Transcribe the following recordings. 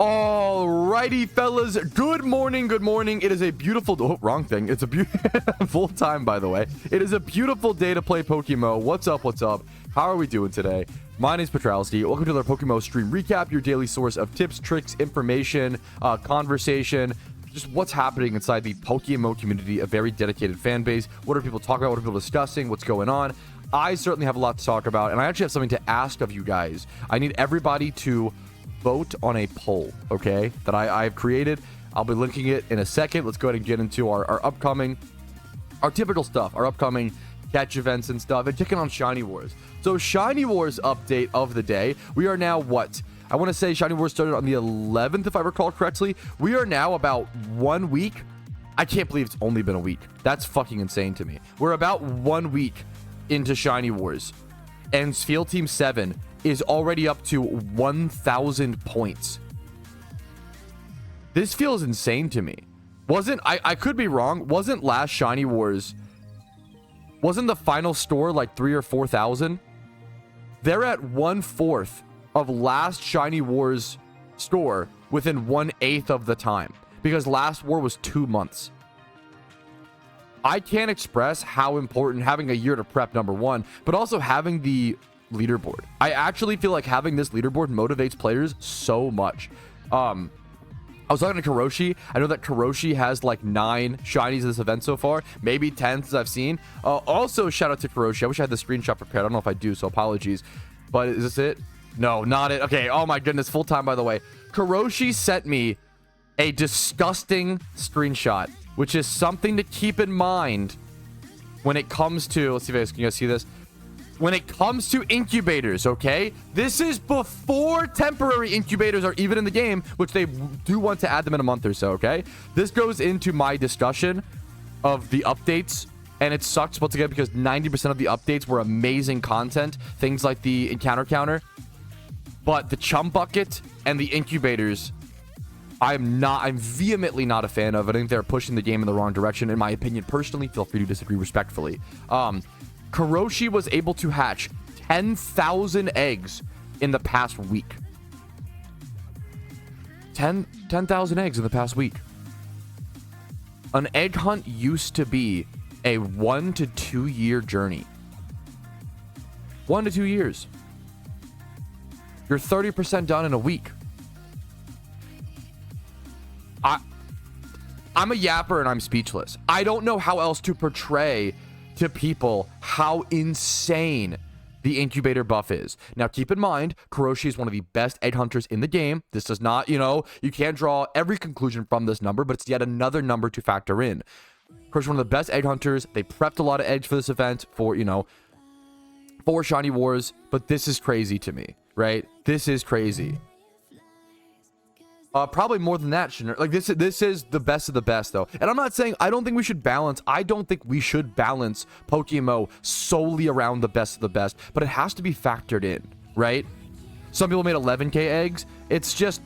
Alrighty, fellas. Good morning. Good morning. It is a beautiful... Oh, wrong thing. It's a full time, by the way. It is a beautiful day to play PokeMMO. What's up? What's up? How are we doing today? My name is Patrouski. Welcome to the PokeMMO stream recap, your daily source of tips, tricks, information, conversation, just what's happening inside the PokeMMO community, a very dedicated fan base. What are people talking about? What are people discussing? What's going on? I certainly have a lot to talk about, and I actually have something to ask of you guys. I need everybody to vote on a poll, okay, that I've created. I'll be linking it in a second. Let's go ahead and get into our typical stuff, our upcoming catch events and stuff, and checking on Shiny Wars. So Shiny Wars update of the day. We are now what? I want to say Shiny Wars started on the 11th, if I recall correctly. We are now about 1 week. I can't believe it's only been a week. That's fucking insane to me. We're about 1 week into Shiny Wars, and Field Team 7 is already up to 1,000 points. This feels insane to me. I could be wrong. Wasn't last Shiny Wars, wasn't the final store like 3,000 or 4,000? They're at 1/4 of last Shiny Wars store within 1/8 of the time, because last war was 2 months. I can't express how important having a year to prep, number one, but also having the leaderboard. I actually feel like having this leaderboard motivates players so much. I was talking to Karoshi. I know that Karoshi has like 9 shinies in this event so far, maybe 10 since I've seen. Also, shout out to Karoshi. I wish I had the screenshot prepared. I don't know if I do, so apologies. But is this it? No, not it. Okay. Oh my goodness. Full time, by the way. Karoshi sent me a disgusting screenshot, which is something to keep in mind when it comes to, let's see if you guys see this. When it comes to incubators, okay? This is before temporary incubators are even in the game, which they do want to add them in a month or so, okay? This goes into my discussion of the updates, and it sucks once again because 90% of the updates were amazing content, things like the encounter counter. But the Chum bucket and the incubators, I'm vehemently not a fan of. I think they're pushing the game in the wrong direction, in my opinion. Personally, feel free to disagree respectfully. Karoshi was able to hatch 10,000 eggs in the past week. 10,000 eggs in the past week. An egg hunt used to be a 1 to 2 year journey. 1 to 2 years. You're 30% done in a week. I'm a yapper and I'm speechless. I don't know how else to portray to people how insane the incubator buff is. Now, keep in mind, Karoshi is one of the best egg hunters in the game. This does not, you can't draw every conclusion from this number, but it's yet another number to factor in. Karoshi is one of the best egg hunters. They prepped a lot of eggs for this event for Shiny Wars, but this is crazy to me, right? This is crazy. Probably more than that, shouldn't it? Like this is the best of the best, though. And I'm not saying I don't think we should balance PokeMMO solely around the best of the best, but it has to be factored in, right? Some people made 11k eggs. It's just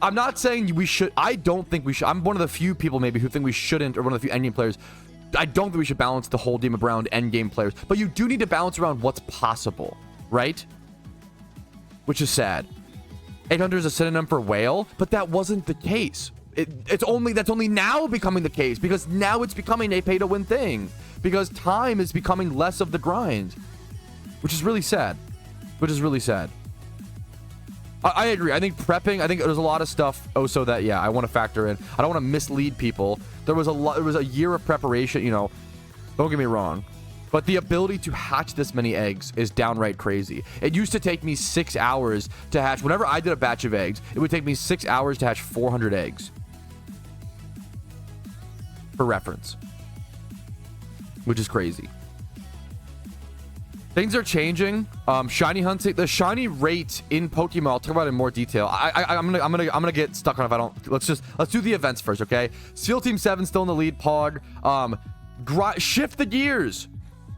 I'm not saying we should. I don't think we should. I'm one of the few people maybe who think we shouldn't, or one of the few endgame players. I don't think we should balance the whole game around endgame players, but you do need to balance around what's possible, right? Which is sad. 800 is a synonym for whale, but that wasn't the case. That's only now becoming the case, because now it's becoming a pay to win thing, because time is becoming less of the grind, which is really sad. I agree. I think prepping, there's a lot of stuff also that, I want to factor in. I don't want to mislead people. There was a year of preparation, don't get me wrong. But the ability to hatch this many eggs is downright crazy. It used to take me 6 hours to hatch. Whenever I did a batch of eggs, it would take me 6 hours to hatch 400 eggs. For reference. Which is crazy. Things are changing. Shiny hunting, the shiny rate in Pokemon, I'll talk about it in more detail. I'm gonna get stuck on it if I don't. Let's do the events first, okay? Seal Team 7 still in the lead. Pog. Shift the gears.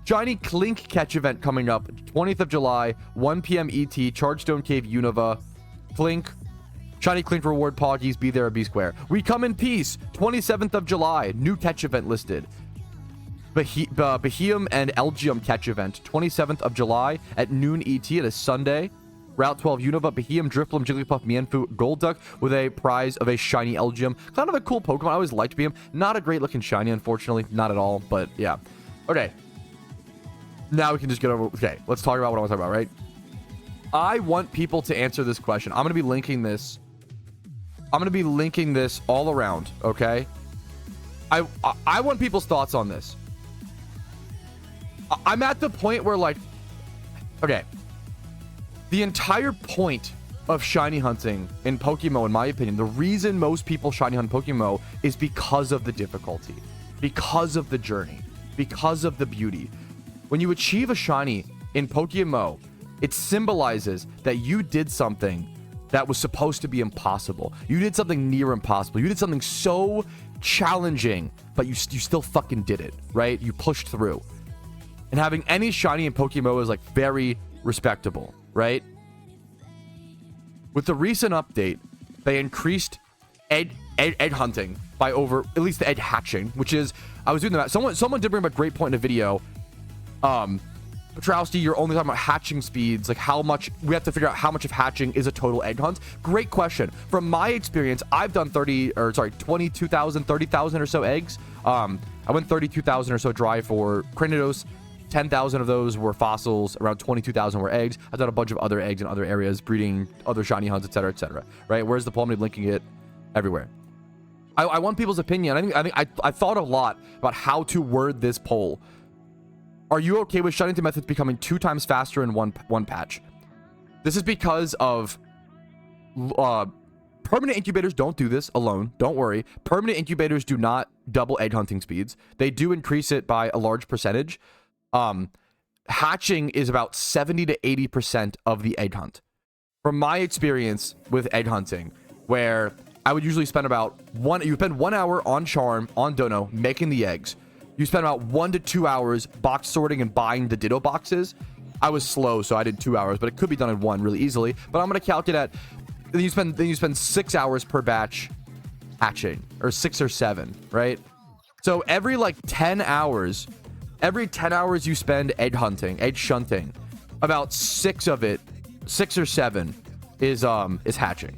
Shiny Clink catch event coming up 20th of July, 1 p.m. ET, Chargestone Cave, Unova. Clink. Shiny Clink reward, Poggies, be there at B Square. We come in peace, 27th of July, new catch event listed. Beheum and Elgium catch event, 27th of July at noon ET. It is Sunday. Route 12 Unova, Beheeyem, Drifloom, Jigglypuff, Mienfoo, Golduck with a prize of a shiny Elgyem. Kind of a cool Pokemon. I always liked Beheeyem. Not a great looking shiny, unfortunately. Not at all, but yeah. Okay. Now we can just get over. Okay, let's talk about what I want to talk about, right? I want people to answer this question. I'm going to be linking this. I'm going to be linking this all around, okay? I want people's thoughts on this. I'm at the point where, like, okay, the entire point of shiny hunting in PokeMMO, in my opinion, the reason most people shiny hunt PokeMMO is because of the difficulty, because of the journey, because of the beauty. When you achieve a shiny in PokeMMO, it symbolizes that you did something that was supposed to be impossible. You did something near impossible. You did something so challenging, but you still fucking did it, right? You pushed through. And having any shiny in PokeMMO is like very respectable, right? With the recent update, they increased egg hunting by over, at least the egg hatching, which is, I was doing that. Someone did bring up a great point in a video. Patrouski, you're only talking about hatching speeds, like how much we have to figure out how much of hatching is a total egg hunt. Great question. From my experience, I've done 22,000, 30,000 or so eggs. I went 32,000 or so dry for Cranidos. 10,000 of those were fossils, around 22,000 were eggs. I've done a bunch of other eggs in other areas, breeding other shiny hunts, etc., right? Where's the poem? Linking it everywhere. I want people's opinion. I thought a lot about how to word this poll. Are you okay with shutting the methods becoming 2 times faster in one patch? This is because of permanent incubators don't do this alone. Don't worry. Permanent incubators do not double egg hunting speeds. They do increase it by a large percentage. Hatching is about 70 to 80% of the egg hunt. From my experience with egg hunting, where I would usually spend about you spend 1 hour on Charm, on Dono, making the eggs. You spend about 1 to 2 hours box sorting and buying the Ditto boxes. I was slow, so I did 2 hours, but it could be done in 1 really easily. But I'm going to calculate then you spend 6 hours per batch hatching, or 6 or 7, right? So every like 10 hours you spend egg hunting, egg shunting, about 6 of it, 6 or 7 is hatching.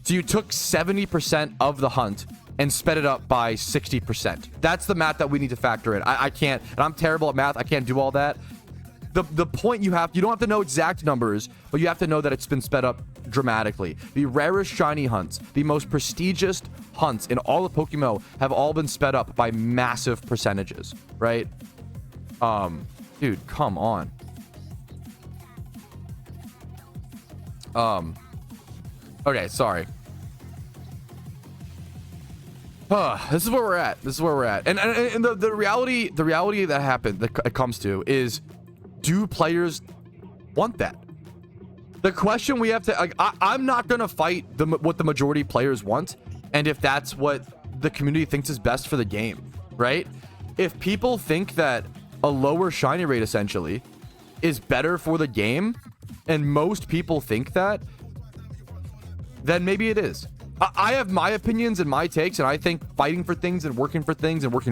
So you took 70% of the hunt and sped it up by 60%. That's the math that we need to factor in. I can't, and I'm terrible at math. I can't do all that. The point you don't have to know exact numbers, but you have to know that it's been sped up dramatically. The rarest shiny hunts, the most prestigious hunts in all of PokeMMO have all been sped up by massive percentages, right? Dude, come on. Okay, sorry. This is where we're at. And the reality that happened, that it comes to, is, do players want that? The question we have to, like, I'm not gonna fight what the majority players want, and if that's what the community thinks is best for the game, right? If people think that a lower shiny rate essentially is better for the game, and most people think that, then maybe it is. I have my opinions and my takes, and I think fighting for things and working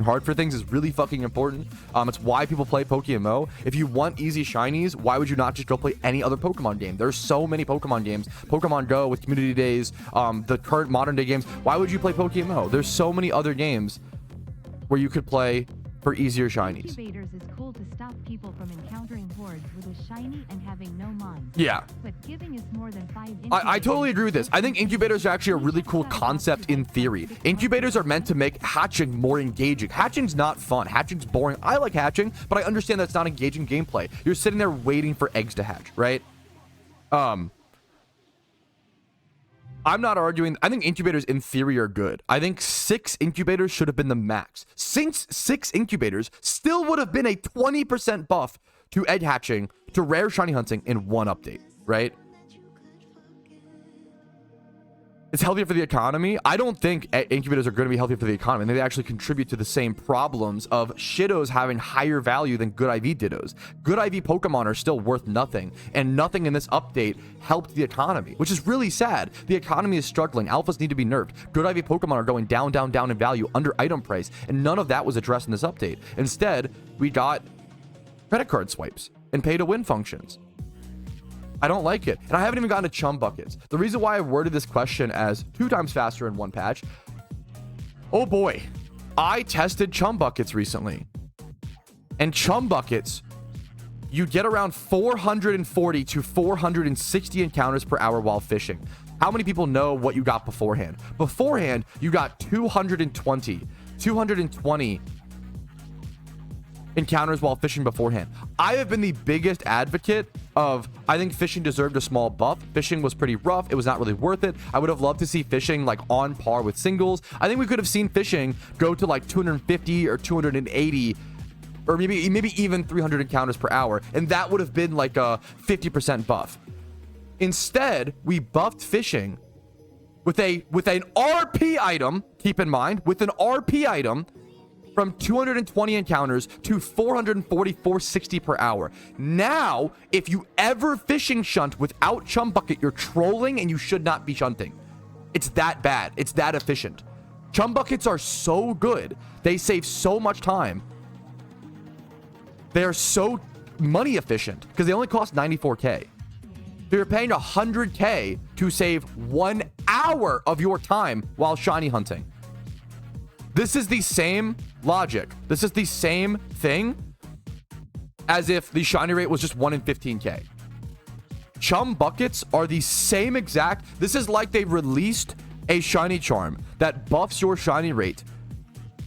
hard for things is really fucking important. It's why people play PokeMMO. If you want easy shinies, why would you not just go play any other Pokemon game? There's so many Pokemon games. Pokemon Go with community days, the current modern day games. Why would you play PokeMMO? There's so many other games where you could play for easier shinies. Incubators is cool to stop people from encountering hordes with a shiny and having no mons. Yeah. But giving us more than 5 I totally agree with this. I think incubators are actually a really cool concept in theory. Incubators are meant to make hatching more engaging. Hatching's not fun. Hatching's boring. I like hatching, but I understand that's not engaging gameplay. You're sitting there waiting for eggs to hatch, right? I'm not arguing. I think incubators in theory are good. I think 6 incubators should have been the max. Since 6 incubators still would have been a 20% buff to egg hatching, to rare shiny hunting in one update, right? It's healthier for the economy. I don't think incubators are going to be healthier for the economy. They actually contribute to the same problems of Shidos having higher value than good IV Dittos. Good IV Pokemon are still worth nothing, and nothing in this update helped the economy, which is really sad. The economy is struggling. Alphas need to be nerfed. Good IV Pokemon are going down, down, down in value, under item price, and none of that was addressed in this update. Instead, we got credit card swipes and pay to win functions. I don't like it. And I haven't even gotten to chum buckets. The reason why I worded this question as 2 times faster in one patch, oh boy, I tested chum buckets recently. And chum buckets, you get around 440 to 460 encounters per hour while fishing. How many people know what you got beforehand? Beforehand, you got 220 encounters while fishing beforehand. I have been the biggest advocate of, I think fishing deserved a small buff. Fishing was pretty rough. It was not really worth it. I would have loved to see fishing like on par with singles. I think we could have seen fishing go to like 250 or 280 or maybe even 300 encounters per hour, and that would have been like a 50% buff. Instead, we buffed fishing with an RP item, keep in mind, with an RP item from 220 encounters to 440, 460 per hour. Now, if you ever fishing shunt without chum bucket, you're trolling and you should not be shunting. It's that bad. It's that efficient. Chum buckets are so good. They save so much time. They are so money efficient because they only cost 94K. So you're paying 100K to save 1 hour of your time while shiny hunting. This is the same logic. This is the same thing as if the shiny rate was just 1 in 15K. Chum buckets are the same exact. This is like they released a shiny charm that buffs your shiny rate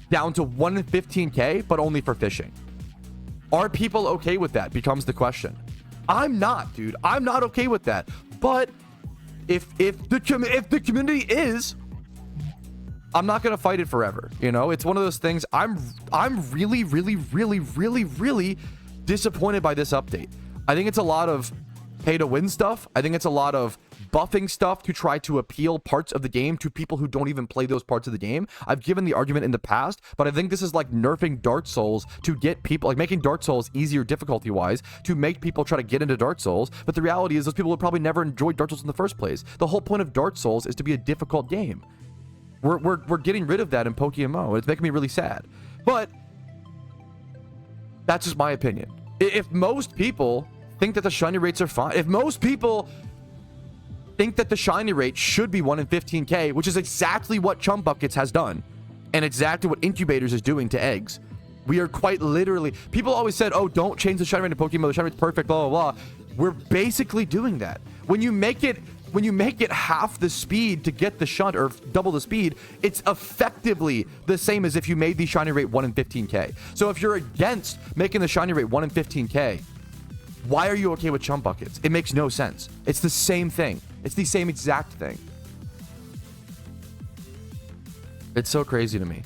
down to 1 in 15K, but only for fishing. Are people okay with that? Becomes the question. I'm not, dude. I'm not okay with that. But if the community is, I'm not gonna fight it forever. You know, it's one of those things. I'm really disappointed by this update. I think it's a lot of pay to win stuff. I think it's a lot of buffing stuff to try to appeal parts of the game to people who don't even play those parts of the game. I've given the argument in the past, but I think this is like nerfing Dark Souls to get people, like making Dark Souls easier difficulty wise to make people try to get into Dark Souls. But the reality is those people would probably never enjoy Dark Souls in the first place. The whole point of Dark Souls is to be a difficult game. We're getting rid of that in PokeMMO. It's making me really sad. But that's just my opinion. If most people think that the shiny rates are fine, if most people think that the shiny rate should be 1 in 15K, which is exactly what Chum Buckets has done, and exactly what Incubators is doing to eggs. We are quite literally, people always said, oh, don't change the shiny rate in PokeMMO, the shiny rate's perfect, blah, blah, blah. We're basically doing that. When you make it half the speed to get the shunt, or double the speed, it's effectively the same as if you made the shiny rate 1 in 15K. So if you're against making the shiny rate 1 in 15K, why are you okay with Chum Buckets? It makes no sense. It's the same thing. It's the same exact thing. It's so crazy to me.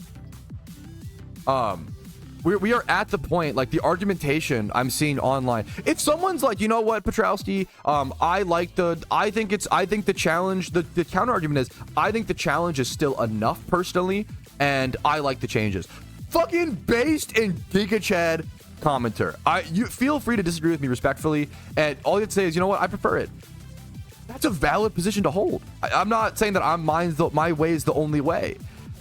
We are at the point, like the argumentation I'm seeing online. If someone's like, you know what, Patrouski, I think the challenge, the counter argument is, I think the challenge is still enough personally, and I like the changes. Fucking based in Giga Chad commenter. You feel free to disagree with me respectfully, and all you have to say is, you know what, I prefer it. That's a valid position to hold. I'm not saying that my way is the only way.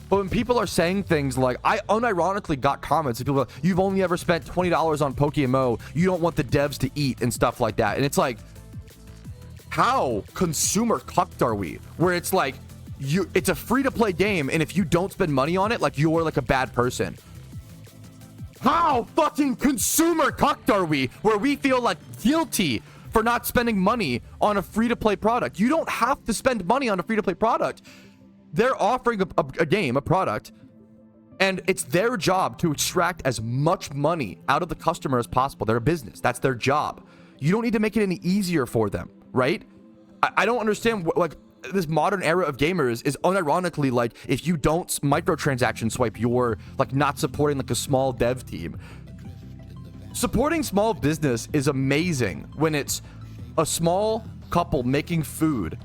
But when people are saying things like, I unironically got comments of people like, you've only ever spent $20 on PokeMMO, you don't want the devs to eat and stuff like that. And it's like, how consumer cucked are we? Where it's like, it's a free-to-play game, and if you don't spend money on it, like you're like a bad person. How fucking consumer cucked are we? Where we feel like guilty for not spending money on a free-to-play product. You don't have to spend money on a free-to-play product. They're offering a game, a product, and it's their job to extract as much money out of the customer as possible. They're a business. That's their job. You don't need to make it any easier for them, right? I don't understand what, like, this modern era of gamers is unironically like, if you don't microtransaction swipe, you're like not supporting like a small dev team. Supporting small business is amazing when it's a small couple making food,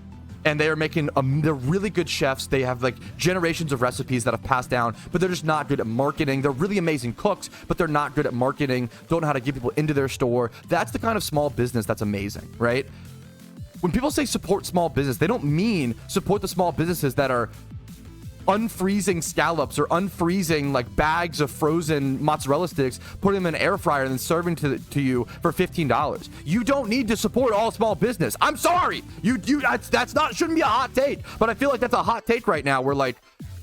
and they are making they're really good chefs. They have like generations of recipes that have passed down, but they're just not good at marketing. They're really amazing cooks, but they're not good at marketing, don't know how to get people into their store. That's the kind of small business that's amazing, right? When people say support small business, they don't mean support the small businesses that are unfreezing scallops or unfreezing like bags of frozen mozzarella sticks, putting them in an air fryer and then serving to you for $15. You don't need to support all small business. I'm sorry. That's not, shouldn't be a hot take, but I feel like that's a hot take right now, where like,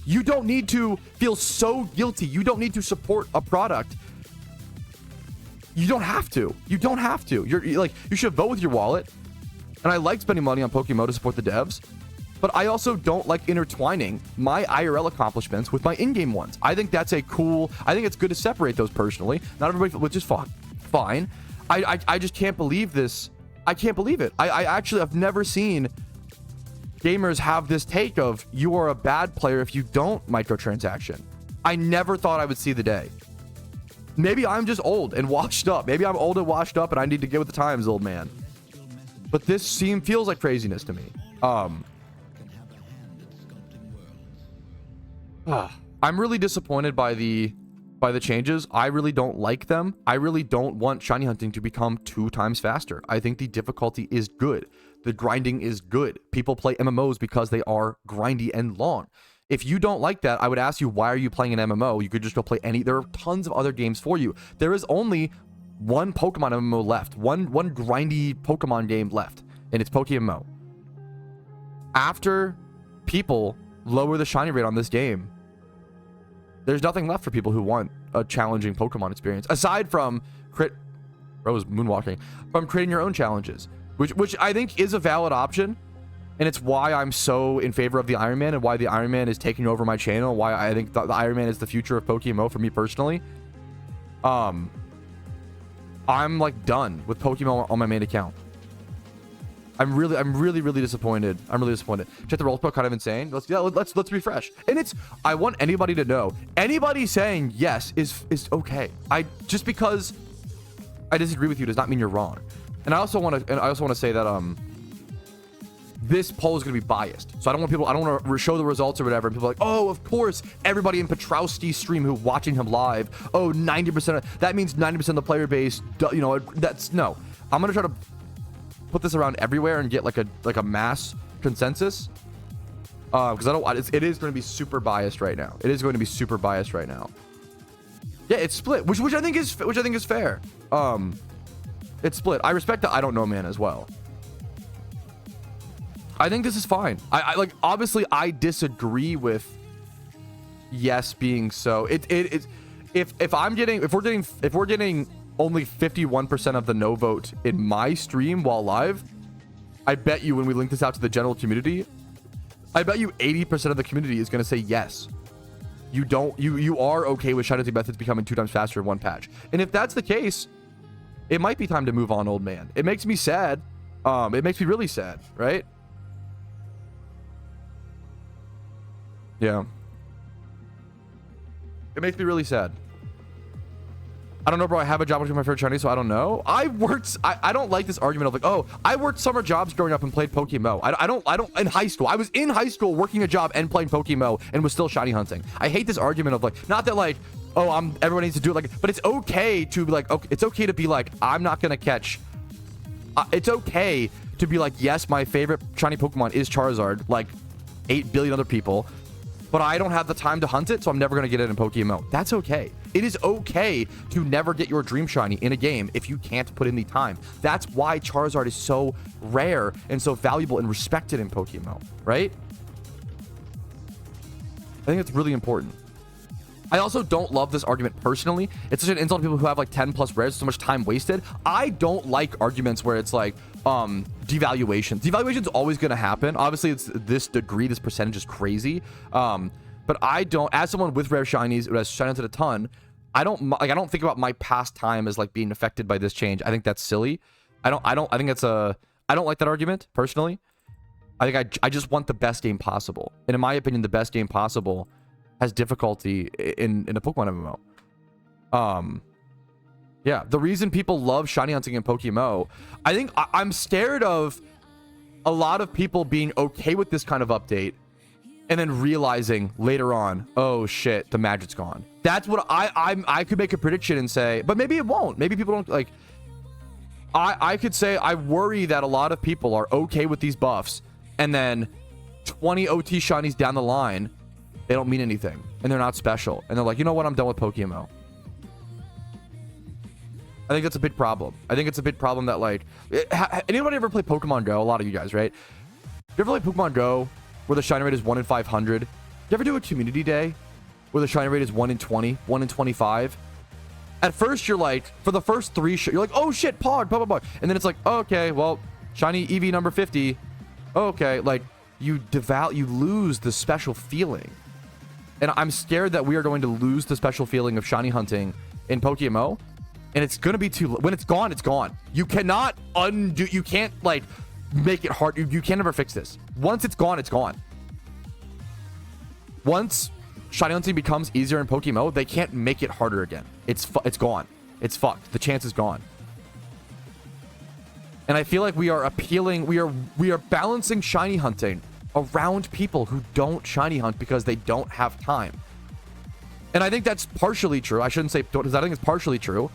you don't need to feel so guilty. You don't need to support a product. You don't have to. You don't have to. You're like, you should vote with your wallet. And I like spending money on PokeMMO to support the devs, but I also don't like intertwining my IRL accomplishments with my in-game ones. I think that's I think it's good to separate those personally. Not everybody, which is fine. I just can't believe this. I can't believe it. I actually, I've never seen gamers have this take of, you are a bad player if you don't microtransaction. I never thought I would see the day. Maybe I'm just old and washed up. Maybe I'm old and washed up and I need to get with the times, old man. But this feels like craziness to me. I'm really disappointed by the changes. I really don't like them. I really don't want shiny hunting to become 2 times faster. I think the difficulty is good. The grinding is good. People play MMOs because they are grindy and long. If you don't like that, I would ask you, why are you playing an MMO? You could just go play there are tons of other games for you. There is only one Pokemon MMO left. One grindy Pokemon game left, and it's PokeMMO. After people lower the shiny rate on this game, there's nothing left for people who want a challenging Pokemon experience, aside from moonwalking, from creating your own challenges, which I think is a valid option. And it's why I'm so in favor of the Iron Man, and why the Iron Man is taking over my channel, why I think the Iron Man is the future of PokeMMO for me personally. I'm like done with PokeMMO on my main account. I'm really disappointed. I'm really disappointed. Check the roll spell, kind of insane. Let's refresh. And I want anybody to know, anybody saying yes is okay. Just because I disagree with you does not mean you're wrong. And I also want to say that this poll is going to be biased. So I don't want to show the results or whatever. And people are like, oh, of course, everybody in Patrouski's stream who watching him live, 90%, that means 90% of the player base, no. I'm going to try to put this around everywhere and get like a mass consensus. Because it is going to be super biased right now. It is going to be super biased right now. Yeah, it's split, which I think is fair. It's split. I respect the I don't know man as well. I think this is fine. I like, obviously I disagree with yes being so. If we're getting only 51% of the no vote in my stream while live, I bet you when we link this out to the general community, I bet you 80% of the community is going to say yes. You are okay with shiny methods becoming 2 times faster in one patch. And if that's the case, it might be time to move on, old man. It makes me sad. It makes me really sad, right? Yeah. It makes me really sad. I don't know, bro. I have a job working my favorite Chinese, so I don't know. I don't like this argument of like, oh, I worked summer jobs growing up and played PokeMMO. I don't in high school. I was in high school working a job and playing PokeMMO and was still shiny hunting. I hate this argument of like, not that like, oh, everyone needs to do it like, but it's okay to be like, okay, it's okay to be like, I'm not gonna catch. It's okay to be like, yes, my favorite shiny Pokemon is Charizard, like 8 billion other people, but I don't have the time to hunt it, so I'm never going to get it in PokeMMO. That's okay. It is okay to never get your dream shiny in a game if you can't put in the time. That's why Charizard is so rare and so valuable and respected in PokeMMO, right? I think it's really important. I also don't love this argument personally. It's such an insult to people who have like 10 plus rares, so much time wasted. I don't like arguments where it's like, devaluation. Devaluation is always going to happen. Obviously, it's this degree, this percentage is crazy. But I don't, as someone with rare shinies who has shiny hunted a ton, I don't think about my past time as like being affected by this change. I think that's silly. I don't like that argument personally. I just want the best game possible. And in my opinion, the best game possible has difficulty in a Pokemon MMO. Yeah, the reason people love shiny hunting in PokeMMO, I think I'm scared of a lot of people being okay with this kind of update and then realizing later on, oh shit, the magic's gone. That's what I could make a prediction and say, but maybe it won't. Maybe people don't like. I could say I worry that a lot of people are okay with these buffs, and then 20 OT shinies down the line, They don't mean anything, and they're not special. And they're like, you know what? I'm done with PokeMMO. I think that's a big problem. I think it's a big problem that, like, anybody ever play Pokemon Go? A lot of you guys, right? You ever play Pokemon Go where the shiny rate is 1 in 500? You ever do a community day where the shiny rate is 1 in 20, 1 in 25? At first, you're like, for the first 3, you're like, oh shit, Pog, blah, blah, blah. And then it's like, oh, okay, well, shiny Eevee number 50. Oh, okay, like, you lose the special feeling. And I'm scared that we are going to lose the special feeling of shiny hunting in PokeMMO. And it's going to be when it's gone, it's gone. You cannot undo, you can't, like, make it hard. You can't ever fix this. Once it's gone, it's gone. Once shiny hunting becomes easier in PokeMMO, they can't make it harder again. It's gone. It's fucked. The chance is gone. And I feel like we are appealing, we are balancing shiny hunting around people who don't shiny hunt because they don't have time. And I think that's partially true. I shouldn't say, because I think it's partially true.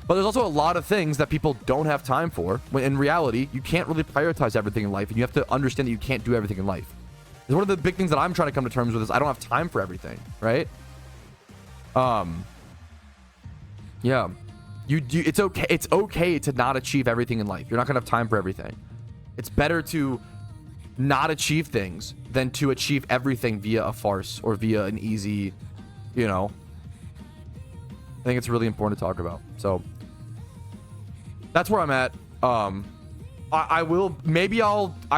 But there's also a lot of things that people don't have time for. When in reality, you can't really prioritize everything in life, and you have to understand that you can't do everything in life. It's one of the big things that I'm trying to come to terms with is I don't have time for everything, right? Yeah. It's okay to not achieve everything in life. You're not gonna have time for everything. It's better to not achieve things than to achieve everything via a farce or via an easy, you know. I think it's really important to talk about. So that's where I'm at. I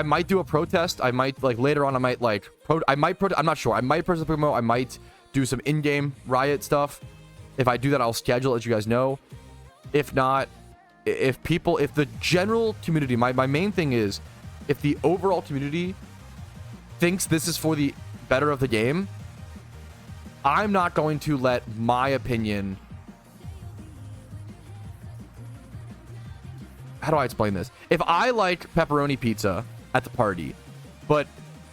might do a protest. I might, like, later on, I might, like, I'm not sure. I might protest PokeMMO. I might do some in-game riot stuff. If I do that, I'll schedule it, as you guys know. If not, if the general community, my main thing is, if the overall community thinks this is for the better of the game, I'm not going to let my opinion... How do I explain this? If I like pepperoni pizza at the party, but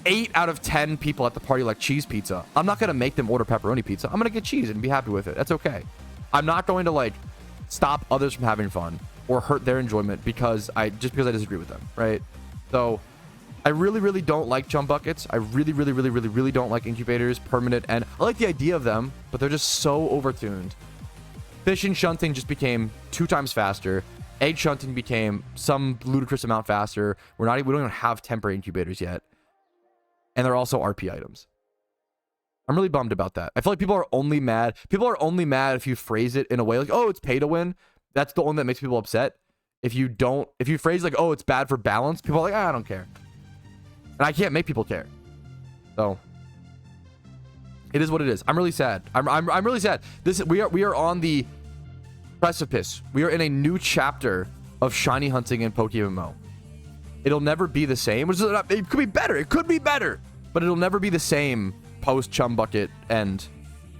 8 out of 10 people at the party like cheese pizza, I'm not going to make them order pepperoni pizza. I'm going to get cheese and be happy with it. That's okay. I'm not going to, like, stop others from having fun or hurt their enjoyment because I disagree with them, right? So I really don't like Chum buckets. I really don't like incubators, permanent, and I like the idea of them, but they're just so overtuned. Fishing shunting just became 2 times faster. Egg shunting became some ludicrous amount faster. We don't even have temporary incubators yet. And they're also RP items. I'm really bummed about that. I feel like people are only mad. People are only mad if you phrase it in a way like, oh, it's pay to win. That's the one that makes people upset. If you phrase like, oh, it's bad for balance, people are like, I don't care. And I can't make people care. So it is what it is. I'm really sad. I'm really sad. We are on the precipice. We are in a new chapter of shiny hunting in PokeMMO. It'll never be the same. It could be better. It could be better, but it'll never be the same post Chum bucket and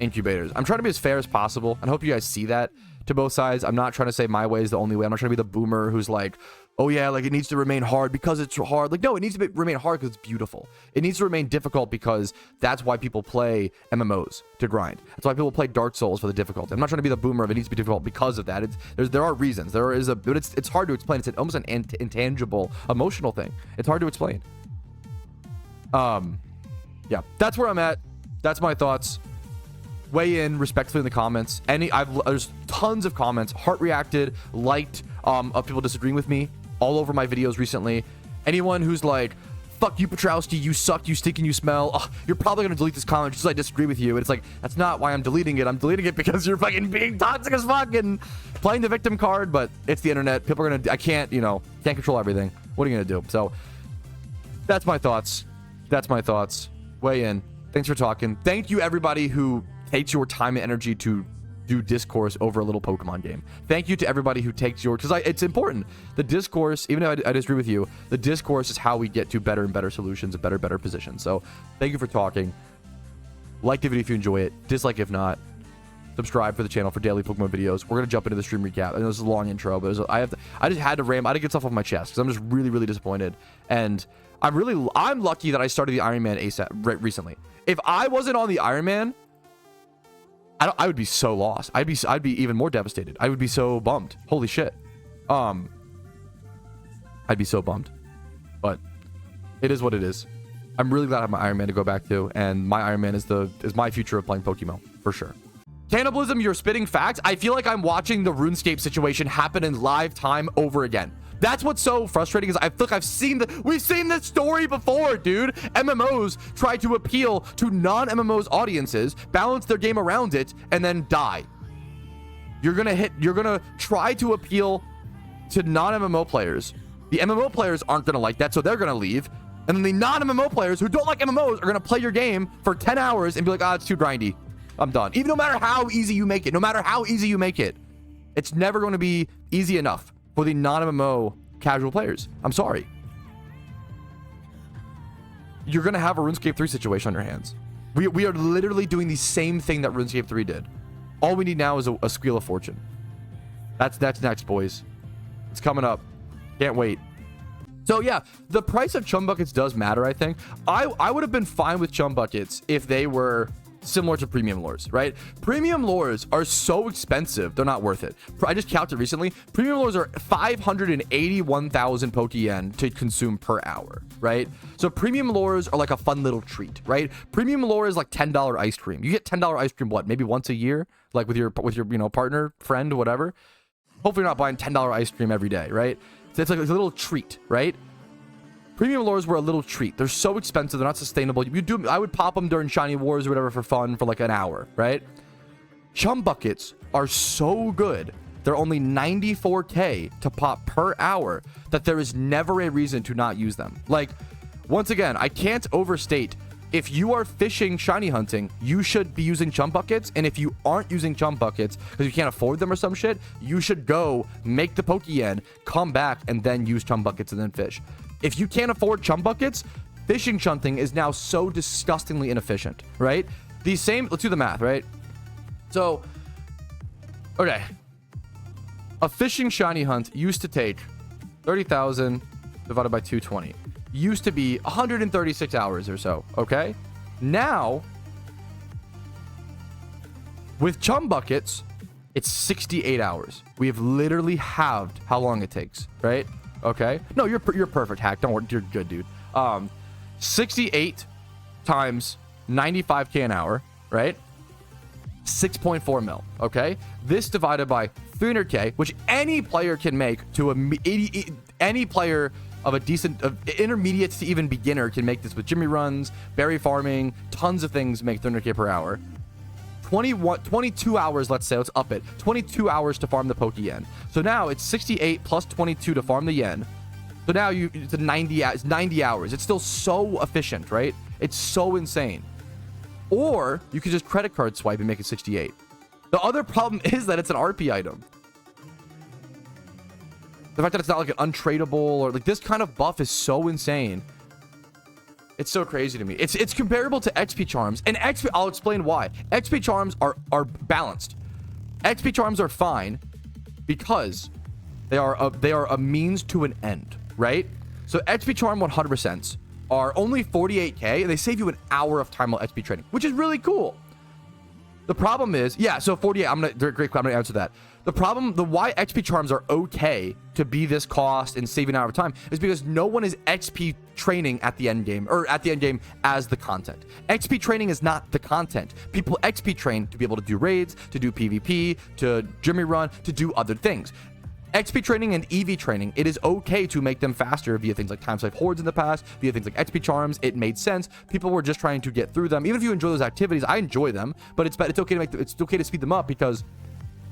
incubators. I'm trying to be as fair as possible, and I hope you guys see that to both sides. I'm not trying to say my way is the only way. I'm not trying to be the boomer who's like, oh yeah, like it needs to remain hard because it's hard. Like, no, it needs to remain hard because it's beautiful. It needs to remain difficult because that's why people play MMOs, to grind. That's why people play Dark Souls, for the difficulty. I'm not trying to be the boomer of it needs to be difficult because of that. There are reasons. But it's hard to explain. It's almost an intangible emotional thing. It's hard to explain. Yeah, that's where I'm at. That's my thoughts. Weigh in respectfully in the comments. There's tons of comments, heart reacted, liked, of people disagreeing with me all over my videos recently. Anyone who's like, fuck you, Patrouski, you suck, you stink, and you smell. Oh, you're probably gonna delete this comment just because I disagree with you. And it's like, that's not why I'm deleting it. I'm deleting it because you're fucking being toxic as fuck and playing the victim card. But it's the internet. People are gonna, I can't, can't control everything. What are you gonna do? So that's my thoughts. That's my thoughts. Weigh in. Thanks for talking. Thank you, everybody who takes your time and energy to do discourse over a little Pokemon game. Thank you to everybody who takes your, because it's important. The discourse, even if I disagree with you, the discourse is how we get to better and better solutions and better positions. So thank you for talking. Like the video if you enjoy it. Dislike if not. Subscribe for the channel for daily Pokemon videos. We're gonna jump into the stream recap. I know this is a long intro, but I just had to ram. I had to get stuff off my chest because I'm just really disappointed. And I'm lucky that I started the Iron Man ASAP recently. If I wasn't on the Iron Man, I would be so lost. I'd be even more devastated. I would be so bummed. Holy shit. I'd be so bummed. But it is what it is. I'm really glad I have my Iron Man to go back to, and my Iron Man is my future of playing Pokemon for sure. Cannibalism, you're spitting facts. I feel like I'm watching the RuneScape situation happen in live time over again. That's what's so frustrating is I feel like we've seen this story before, dude. MMOs try to appeal to non-MMOs audiences, balance their game around it, and then die. You're gonna try to appeal to non-MMO players. The MMO players aren't gonna like that, so they're gonna leave. And then the non-MMO players who don't like MMOs are gonna play your game for 10 hours and be like, ah, it's too grindy. I'm done. Even no matter how easy you make it, it's never going to be easy enough for the non-MMO casual players. I'm sorry. You're going to have a RuneScape 3 situation on your hands. We are literally doing the same thing that RuneScape 3 did. All we need now is a Squeal of Fortune. That's next, boys. It's coming up. Can't wait. So yeah, the price of Chum Buckets does matter, I think. I would have been fine with Chum Buckets if they were similar to premium lures, right? Premium lures are so expensive, they're not worth it. I just counted recently. Premium lures are 581,000 Pokeyen to consume per hour, right? So premium lures are like a fun little treat, right? Premium lure is like $10 ice cream. You get $10 ice cream, what, maybe once a year, like with your partner, friend, whatever. Hopefully you're not buying $10 ice cream every day, right? So it's like a little treat, right? Premium lures were a little treat. They're so expensive. They're not sustainable. I would pop them during Shiny Wars or whatever for fun for like an hour, right? Chum Buckets are so good. They're only 94K to pop per hour that there is never a reason to not use them. Like, once again, I can't overstate. If you are fishing shiny hunting, you should be using Chum Buckets. And if you aren't using Chum Buckets because you can't afford them or some shit, you should go make the Pokeyen, come back, and then use Chum Buckets and then fish. If you can't afford Chum Buckets, fishing shunting is now so disgustingly inefficient, right? Let's do the math, right? So, okay. A fishing shiny hunt used to take 30,000 divided by 220. Used to be 136 hours or so, okay? Now, with Chum Buckets, it's 68 hours. We have literally halved how long it takes, right? Okay. No, you're perfect, Hack. Don't worry. You're good, dude. 68 times 95K an hour, right? 6.4 mil. Okay. This divided by 300K, which any player can make any player of a decent, intermediate to even beginner can make this with Jimmy runs, berry farming, tons of things make 300K per hour. 22 hours, let's say, let's up it. 22 hours to farm the Pokeyen. So now it's 68 plus 22 to farm the yen. So now it's 90 hours. It's still so efficient, right? It's so insane. Or you could just credit card swipe and make it 68. The other problem is that it's an RP item. The fact that it's not like an untradeable or like this kind of buff is so insane. It's so crazy to me. It's comparable to XP charms, and I'll explain why. XP charms are balanced. XP charms are fine because they are a means to an end, right? So XP charm 100% are only 48K, and they save you an hour of time while XP trading, which is really cool. The problem is, yeah, so 48, I'm gonna answer that. The why XP charms are okay to be this cost and saving an hour of time is because no one is XP training at the end game, or at the end game as the content. XP training is not the content. People XP train to be able to do raids, to do PvP, to Jimmy run, to do other things. XP training and EV training, it is okay to make them faster via things like time slave hordes in the past, via things like XP charms. It made sense. People were just trying to get through them. Even if you enjoy those activities, I enjoy them, but it's okay to speed them up because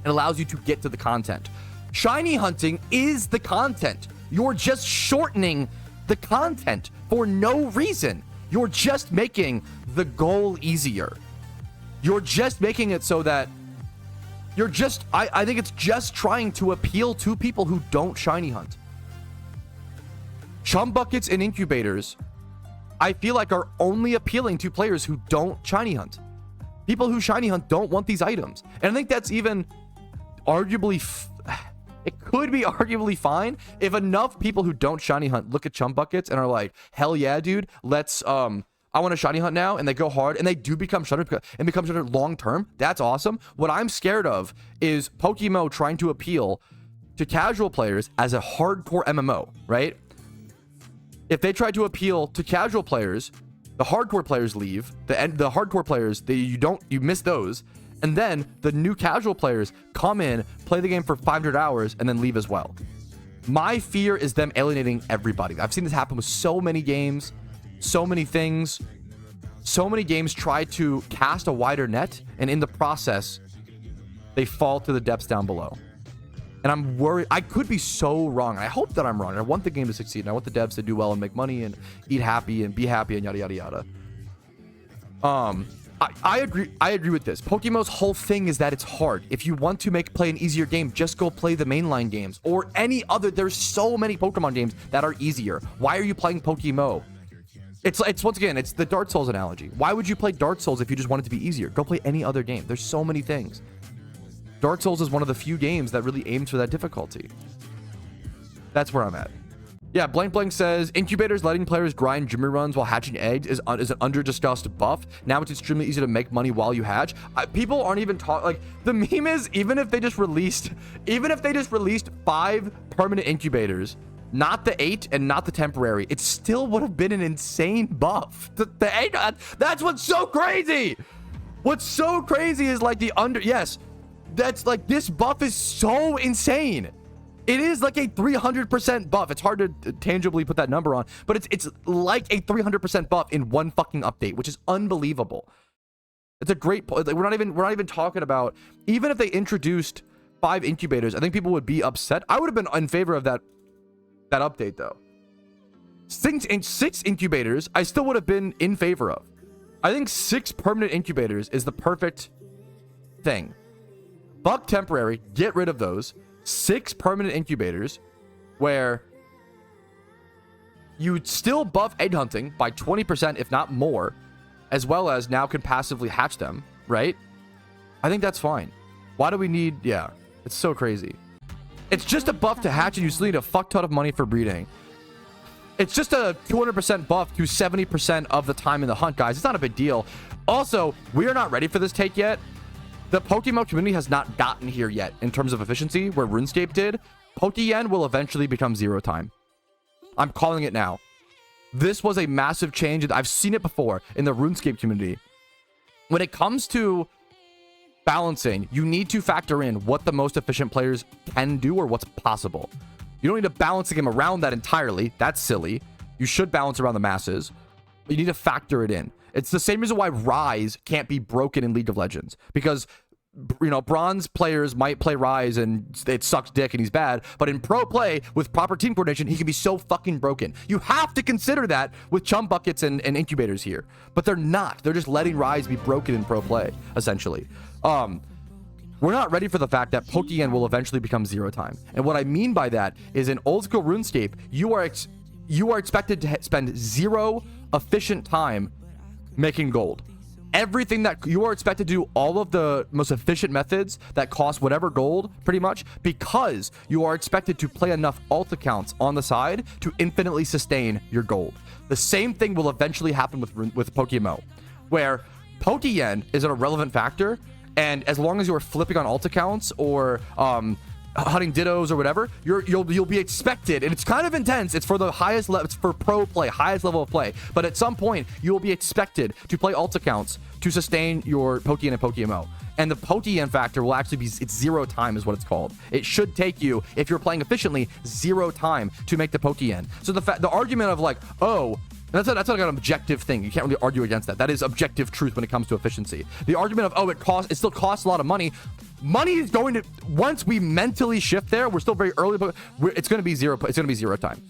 it allows you to get to the content. Shiny hunting is the content. You're just shortening the content for no reason. You're just making the goal easier. You're just making it so that I think it's just trying to appeal to people who don't shiny hunt. Chum Buckets and Incubators, I feel like, are only appealing to players who don't shiny hunt. People who shiny hunt don't want these items. And I think that's even arguably it could be arguably fine if enough people who don't shiny hunt look at Chum Buckets and are like, hell yeah, dude, let's I want to shiny hunt now, and they go hard and they do become shunter and become shunter long term. That's awesome. What I'm scared of is PokeMMO trying to appeal to casual players as a hardcore MMO, right? If they try to appeal to casual players The hardcore players leave. The hardcore players, you miss those. And then the new casual players come in, play the game for 500 hours, and then leave as well. My fear is them alienating everybody. I've seen this happen with so many games, so many things. So many games try to cast a wider net, and in the process, they fall to the depths down below. And I'm worried. I could be so wrong. I hope that I'm wrong. I want the game to succeed, and I want the devs to do well and make money and eat happy and be happy and yada yada yada. I agree with this. PokeMMO's whole thing is that it's hard. If you want to play an easier game, just go play the mainline games or any other. There's so many Pokemon games that are easier. Why are you playing PokeMMO? It's once again, it's the Dark Souls analogy. Why would you play Dark Souls if you just want it to be easier? Go play any other game. There's so many things. Dark Souls is one of the few games that really aims for that difficulty. That's where I'm at. Yeah, Blank Blank says, Incubators letting players grind Jimmy runs while hatching eggs is an under-discussed buff. Now it's extremely easy to make money while you hatch. People aren't even talking, like, the meme is, even if they just released 5 permanent incubators, not the 8 and not the temporary, it still would have been an insane buff. The 8, that's what's so crazy. What's so crazy is like yes, that's like, this buff is so insane. It is like a 300% buff. It's hard to tangibly put that number on, but it's like a 300% buff in one fucking update, which is unbelievable. It's a great point. Like, we're not even talking about, even if they introduced 5 incubators, I think people would be upset. I would have been in favor of that update though. 6 incubators, I still would have been in favor of. I think 6 permanent incubators is the perfect thing. Fuck temporary, get rid of those. 6 permanent incubators where you still buff egg hunting by 20%, if not more, as well as now can passively hatch them, right? I think that's fine. Why do we need, yeah, it's so crazy. It's just a buff to hatch and you still need a fuck ton of money for breeding. It's just a 200% buff to 70% of the time in the hunt, guys. It's not a big deal. Also, we are not ready for this take yet. The PokeMMO community has not gotten here yet in terms of efficiency, where RuneScape did. Pokeyen will eventually become 0 time. I'm calling it now. This was a massive change. I've seen it before in the RuneScape community. When it comes to balancing, you need to factor in what the most efficient players can do or what's possible. You don't need to balance the game around that entirely. That's silly. You should balance around the masses, but you need to factor it in. It's the same reason why Rise can't be broken in League of Legends, because, you know, bronze players might play Rise and it sucks dick and he's bad, but in pro play with proper team coordination, he can be so fucking broken. You have to consider that with Chum buckets and incubators here, but they're not. They're just letting Rise be broken in pro play, essentially. We're not ready for the fact that Pokeyen will eventually become 0 time. And what I mean by that is, in old school RuneScape, you are expected to spend 0 efficient time making gold. Everything that you are expected to do, all of the most efficient methods that cost whatever gold, pretty much, because you are expected to play enough alt accounts on the side to infinitely sustain your gold. The same thing will eventually happen with PokeMMO, where Pokeyen is an irrelevant factor, and as long as you are flipping on alt accounts or hunting dittos or whatever, you'll be expected, and it's kind of intense. It's for the highest level, it's for pro play, highest level of play. But at some point, you will be expected to play alt accounts to sustain your Pokeyen and PokeMMO. And the Pokeyen factor will actually be, it's 0 time is what it's called. It should take you, if you're playing efficiently, 0 time to make the Pokeyen. So the argument of like, oh, that's like an objective thing. You can't really argue against that. That is objective truth when it comes to efficiency. The argument of, oh, it still costs a lot of money. Money is going to, once we mentally shift there, we're still very early, but it's going to be 0. It's going to be 0 time.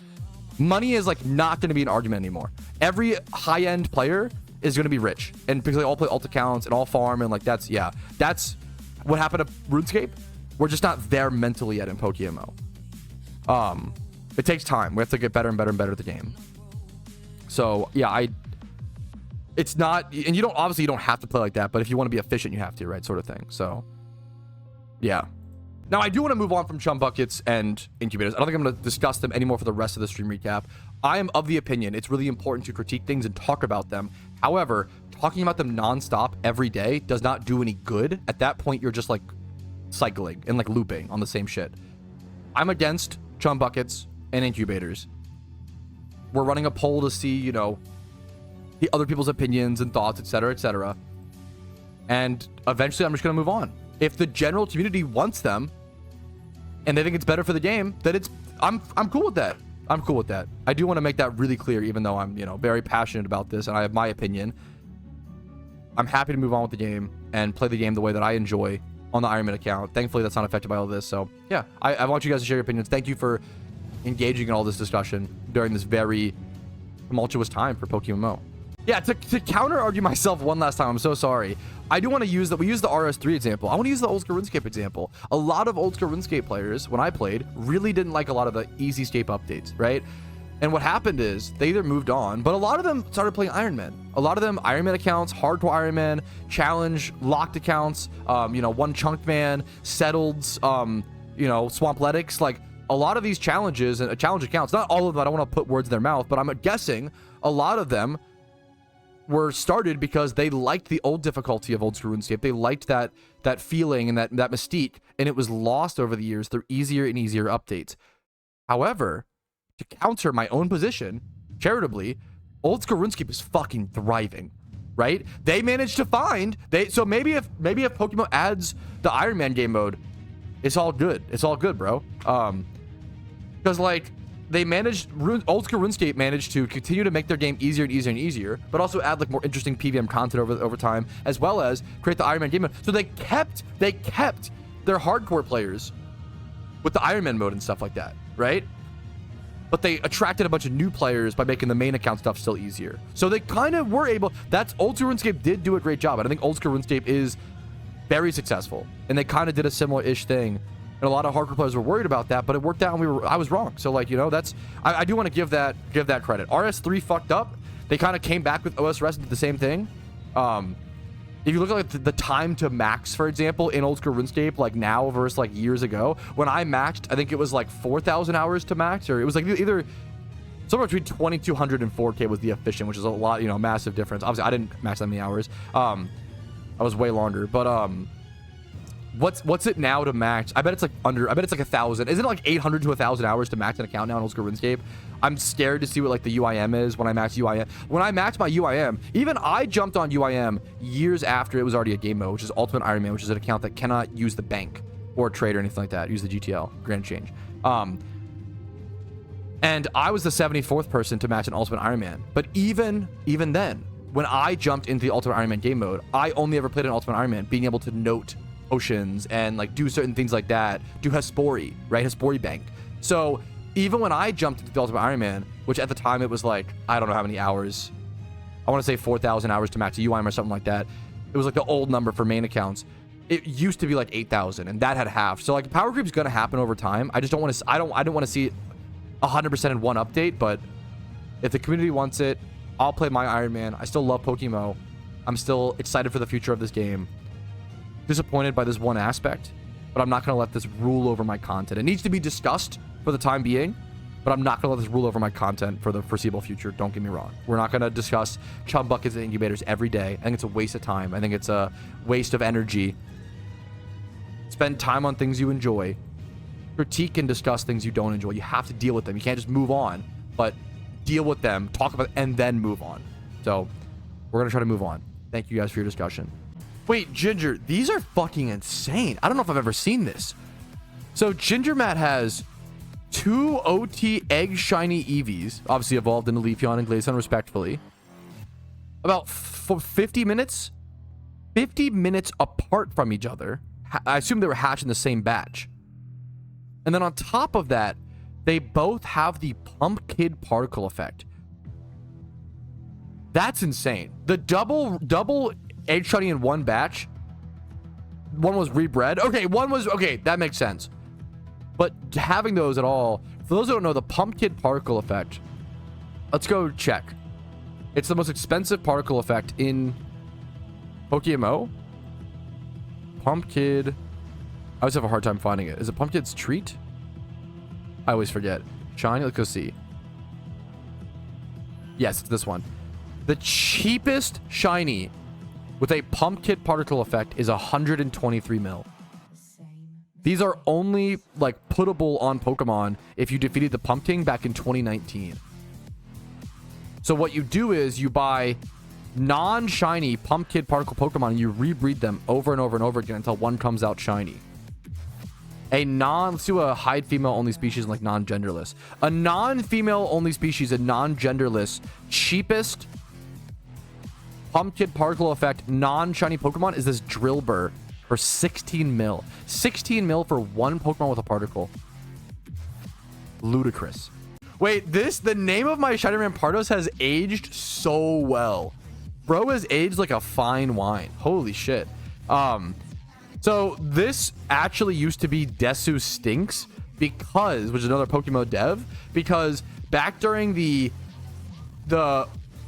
Money is like not going to be an argument anymore. Every high-end player is going to be rich, and because they all play alt accounts and all farm, and like that's what happened to RuneScape. We're just not there mentally yet in PokeMMO. It takes time. We have to get better and better and better at the game. So yeah, it's not, and you don't have to play like that, but if you want to be efficient, you have to, right? Sort of thing. So yeah. Now I do want to move on from Chum buckets and incubators. I don't think I'm going to discuss them anymore for the rest of the stream recap. I am of the opinion it's really important to critique things and talk about them. However, talking about them nonstop every day does not do any good. At that point, you're just like cycling and like looping on the same shit. I'm against Chum buckets and incubators. We're running a poll to see, you know, other people's opinions and thoughts, etc., etc. And eventually I'm just going to move on. If the general community wants them and they think it's better for the game, then I'm cool with that. I'm cool with that. I do want to make that really clear, even though I'm, very passionate about this and I have my opinion. I'm happy to move on with the game and play the game the way that I enjoy on the Iron Man account. Thankfully, that's not affected by all this. So yeah, I want you guys to share your opinions. Thank you for engaging in all this discussion during this very tumultuous time for PokeMMO. Yeah, to counter argue myself one last time, I'm so sorry. I do want to use that. We used the RS3 example. I want to use the old school RuneScape example. A lot of old school RuneScape players, when I played, really didn't like a lot of the easy scape updates, right? And what happened is they either moved on, but a lot of them started playing Iron Man. A lot of them Iron Man accounts, hardcore Iron Man, challenge, locked accounts, one chunk man, settled, swampletics. Like a lot of these challenges and challenge accounts, not all of them, I don't want to put words in their mouth, but I'm guessing a lot of them were started because they liked the old difficulty of old school RuneScape. They liked that feeling and that mystique, and it was lost over the years through easier and easier updates. However, to counter my own position, charitably, old school RuneScape is fucking thriving, right? They managed to find so maybe if PokeMMO adds the Iron Man game mode, it's all good. It's all good, bro. Because like they managed, old school RuneScape managed to continue to make their game easier and easier and easier, but also add like more interesting PVM content over time, as well as create the Iron Man game mode. So they kept their hardcore players with the Iron Man mode and stuff like that, right? But they attracted a bunch of new players by making the main account stuff still easier. So they kind of were able, old school RuneScape did do a great job. And I think old school RuneScape is very successful. And they kind of did a similar-ish thing. And a lot of hardcore players were worried about that, but it worked out and I was wrong. So like, I do want to give that credit. RS3 fucked up. They kind of came back with OS Rest and did the same thing. If you look at the time to max, for example, in old school RuneScape, like now versus like years ago, when I maxed, I think it was like 4,000 hours to max, or it was like either somewhere between 2,200 and 4K was the efficient, which is a lot, massive difference. Obviously, I didn't max that many hours. I was way longer, but what's it now to max? I bet it's like 1,000. Isn't it like 800 to 1,000 hours to max an account now in old school RuneScape? I'm scared to see what like the UIM is when I max UIM. When I maxed my UIM, even I jumped on UIM years after it was already a game mode, which is Ultimate Iron Man, which is an account that cannot use the bank or trade or anything like that. Use the GTL, Grand Change. And I was the 74th person to match an Ultimate Iron Man. But even then, when I jumped into the Ultimate Iron Man game mode, I only ever played an Ultimate Iron Man, being able to note potions and like do certain things like that, do Hespori, right? Hespori bank. So even when I jumped into the Ultimate Iron Man, which at the time it was like, I don't know how many hours, I want to say 4,000 hours to max a UIM or something like that. It was like the old number for main accounts. It used to be like 8,000 and that had half. So like power creep is going to happen over time. I just don't want to, I don't want to see it 100% in one update, but if the community wants it, I'll play my Iron Man. I still love PokeMMO. I'm still excited for the future of this game. Disappointed by this one aspect, but I'm not going to let this rule over my content. It needs to be discussed for the time being, but I'm not going to let this rule over my content for the foreseeable future. Don't get me wrong. We're not going to discuss Chum buckets and incubators every day. I think it's a waste of time. I think it's a waste of energy. Spend time on things you enjoy. Critique and discuss things you don't enjoy. You have to deal with them. You can't just move on, but deal with them, talk about it, and then move on. So we're going to try to move on. Thank you guys for your discussion. Wait, Ginger, these are fucking insane. I don't know if I've ever seen this. So Ginger Matt has 2 OT egg shiny Eevees, obviously evolved into Leafeon and Glaceon respectively. About 50 minutes apart from each other. I assume they were hatched in the same batch. And then on top of that, they both have the Pump Kid particle effect. That's insane. The double egg shiny in one batch. One was rebred. Okay, that makes sense. But having those at all, for those who don't know, the Pump Kid particle effect, let's go check. It's the most expensive particle effect in PokeMMO. Pump Kid. I always have a hard time finding it. Is it Pump Kid's treat? I always forget. Shiny, let's go see. Yes, it's this one. The cheapest shiny with a Pump Kid particle effect is 123 mil. These are only like puttable on Pokemon if you defeated the Pump King back in 2019. So what you do is you buy non-shiny pumpkin particle Pokemon and you rebreed them over and over and over again until one comes out shiny. Let's do a hide female only species and like non-genderless. A non-female only species, a non-genderless, cheapest pumpkin particle effect non-shiny Pokemon is this Drillbur for 16 mil. 16 mil for one Pokemon with a particle. Ludicrous. Wait, the name of my Shiny Rampardos has aged so well. Bro has aged like a fine wine. Holy shit. So this actually used to be Desu Stinks because, which is another PokeMMO dev, because back during the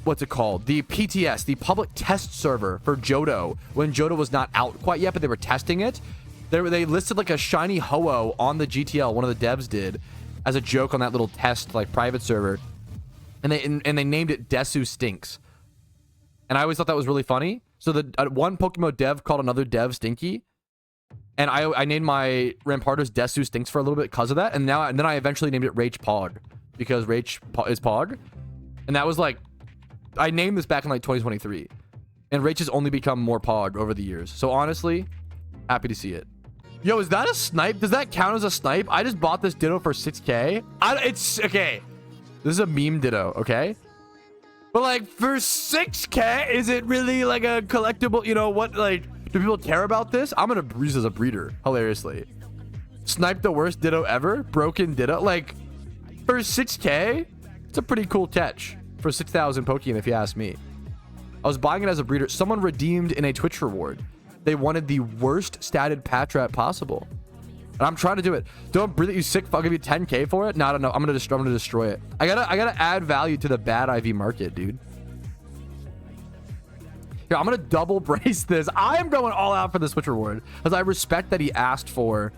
what's it called? The PTS, the public test server for Johto, when Johto was not out quite yet, but they were testing it. They listed like a shiny Ho-Oh on the GTL, one of the devs did, as a joke on that little test like private server. And they named it Desu Stinks. And I always thought that was really funny. So the one PokeMMO dev called another dev Stinky. And I named my Rampardos Desu Stinks for a little bit because of that. And then I eventually named it Rache Pog because Rache is Pog. And that was like, I named this back in like 2023. And Rache has only become more Pog over the years. So honestly, happy to see it. Yo, is that a Snipe? Does that count as a Snipe? I just bought this Ditto for 6K. It's okay. This is a meme Ditto, okay? But like for 6K, is it really like a collectible? You know what? Like, do people care about this? I'm gonna use as a breeder, hilariously. Snipe the worst Ditto ever. Broken Ditto. Like for 6K, it's a pretty cool catch for 6,000 Pokeyen, if you ask me. I was buying it as a breeder. Someone redeemed in a Twitch reward. They wanted the worst statted Patrat possible. And I'm trying to do it. Don't breathe it, you sick fuck. I'll give you 10K for it? No, I don't know. I'm gonna destroy it. I gotta add value to the bad IV market, dude. Here, I'm gonna double brace this. I am going all out for the Switch reward because I respect that he asked for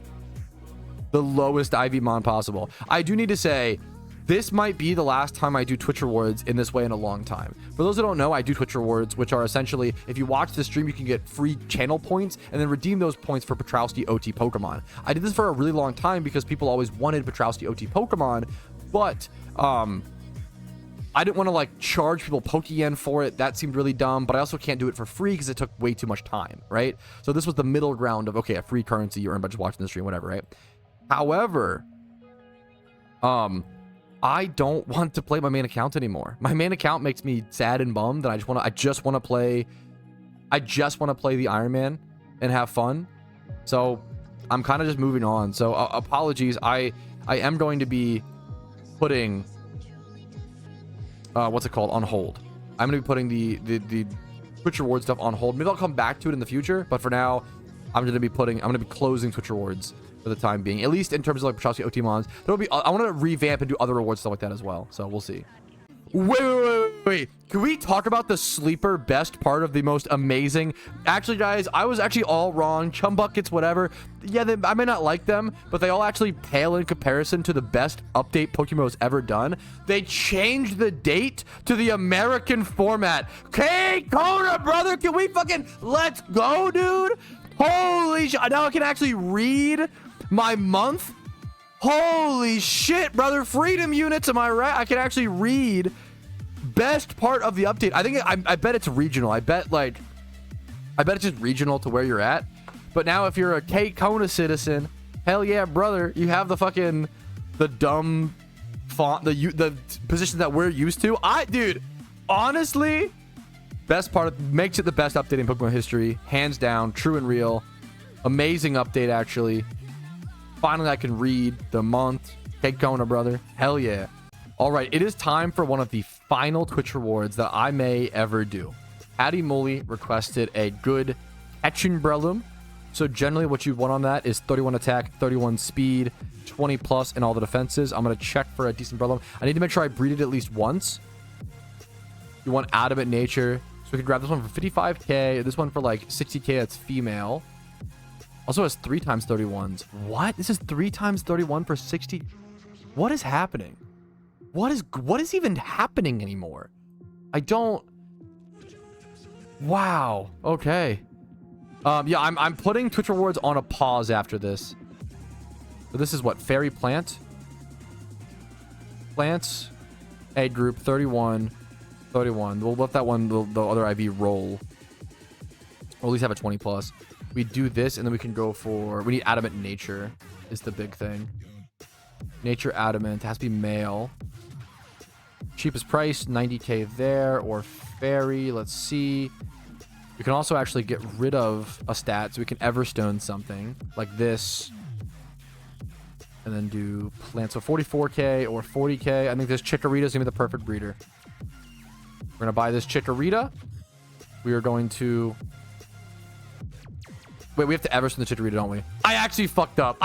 the lowest IV mon possible. I do need to say, this might be the last time I do Twitch rewards in this way in a long time. For those who don't know, I do Twitch rewards, which are essentially, if you watch the stream, you can get free channel points and then redeem those points for Patrouski OT Pokemon. I did this for a really long time because people always wanted Patrouski OT Pokemon, but I didn't want to like charge people Pokeyen for it. That seemed really dumb, but I also can't do it for free because it took way too much time, right? So this was the middle ground of, okay, a free currency you earn by just watching the stream, whatever, right? However, I don't want to play my main account anymore. My main account makes me sad and bummed, and I just want to play the Iron Man and have fun. So I'm kind of just moving on. So apologies. I am going to be putting what's it called, on hold. I'm gonna be putting the Twitch reward stuff on hold. Maybe I'll come back to it in the future, but for now, I'm gonna be closing Twitch rewards for the time being, at least in terms of like Patrouski OT mons. There'll be, I want to revamp and do other rewards stuff like that as well. So we'll see. Wait. Can we talk about the sleeper best part of the most amazing? Actually, guys, I was actually all wrong. Chum buckets, whatever. Yeah, I may not like them, but they all actually pale in comparison to the best update PokeMMO's ever done. They changed the date to the American format. KKONA, brother, can we fucking let's go, dude? Holy shit! Now I can actually read my month. Holy shit, brother! Freedom units, am I right? I can actually read. Best part of the update. I bet it's regional. I bet it's just regional to where you're at. But now if you're a KKONA citizen, hell yeah, brother, you have the dumb font, the positions that we're used to. Dude, honestly, best part makes it the best update in Pokemon history, hands down, true and real. Amazing update, actually. Finally, I can read the month. KKONA, brother. Hell yeah. All right, it is time for one of the final Twitch rewards that I may ever do. Patty Mully requested a good catching Breloom. So generally what you want on that is 31 attack, 31 speed, 20 plus in all the defenses. I'm going to check for a decent Breloom. I need to make sure I breed it at least once. You want adamant nature. So we can grab this one for 55k. This one for like 60k, that's female. Also has 3 times 31s. What? This is 3 times 31 for 60. What is happening? What is even happening anymore? I don't. Wow. Okay. Yeah, I'm putting Twitch rewards on a pause after this. So this is what? Fairy plant. Plants. Egg group 31. 31. We'll let that one, the other IV roll. Or at least have a 20 plus. We do this, and then we can go for... We need Adamant Nature is the big thing. Nature Adamant. It has to be male. Cheapest price, 90k there. Or Fairy. Let's see. We can also actually get rid of a stat, so we can Everstone something. Like this. And then do plant. So 44k or 40k. I think this Chikorita is going to be the perfect breeder. We're going to buy this Chikorita. We are going to... Wait, we have to Everstone the Chikorita, don't we? I actually fucked up.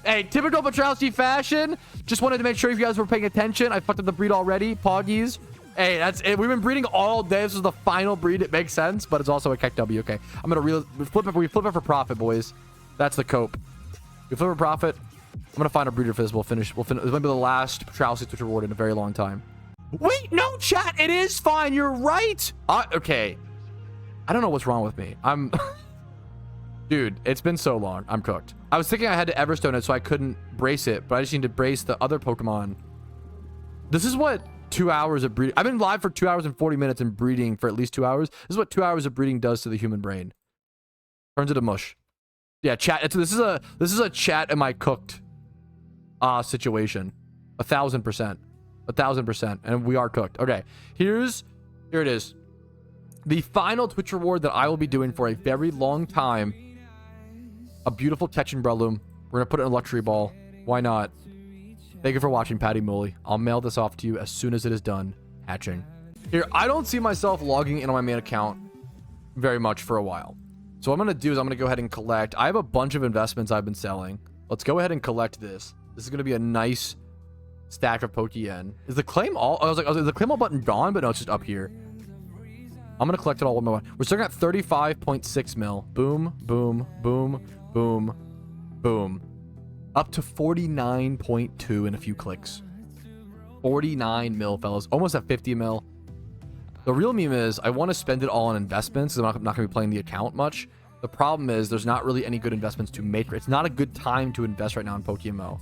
Hey, typical Patrouski fashion. Just wanted to make sure you guys were paying attention. I fucked up the breed already. Poggies. Hey, that's it. We've been breeding all day. This is the final breed. It makes sense, but it's also a KKW. Okay. I'm going to flip it. We flip it for profit, boys. That's the cope. We flip it for profit. I'm going to find a breeder for this. We'll finish. This might be the last Patrouski Twitch reward in a very long time. Wait, no, chat. It is fine. You're right. Okay. I don't know what's wrong with me. I'm... Dude, it's been so long. I'm cooked. I was thinking I had to Everstone it so I couldn't brace it, but I just need to brace the other Pokemon. This is what 2 hours of breeding... I've been live for 2 hours and 40 minutes and breeding for at least 2 hours. This is what 2 hours of breeding does to the human brain. Turns it to mush. Yeah, chat. This is a chat am I cooked situation. 1000%. 1000%. And we are cooked. Okay. Here it is. The final Twitch reward that I will be doing for a very long time. A beautiful Tetchin Breloom. We're going to put it in a luxury ball. Why not? Thank you for watching, Patty Mooley. I'll mail this off to you as soon as it is done hatching. Here, I don't see myself logging in on my main account very much for a while. So what I'm going to do is I'm going to go ahead and collect. I have a bunch of investments I've been selling. Let's go ahead and collect this. This is going to be a nice stack of Pokeyen. Is the claim all... I was like, is the claim all button gone? But no, it's just up here. I'm going to collect it all one by one. We're starting at 35.6 mil. Boom, boom, boom, boom, boom. Up to 49.2 in a few clicks. 49 mil, fellas. Almost at 50 mil. The real meme is I want to spend it all on investments. I'm not going to be playing the account much. The problem is there's not really any good investments to make. It's not a good time to invest right now in PokeMMO.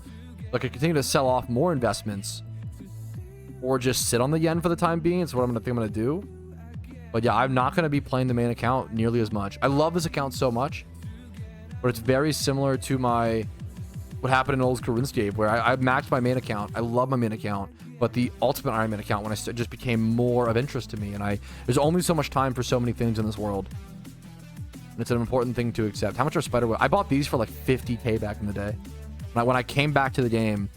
Like, I continue to sell off more investments or just sit on the yen for the time being. It's what I'm going to do. But yeah, I'm not going to be playing the main account nearly as much. I love this account so much, but it's very similar to what happened in old RuneScape, where I maxed my main account. I love my main account, but the Ultimate Iron Man account just became more of interest to me, and there's only so much time for so many things in this world. And it's an important thing to accept. How much are Spiderweb? I bought these for like 50k back in the day. When I came back to the game,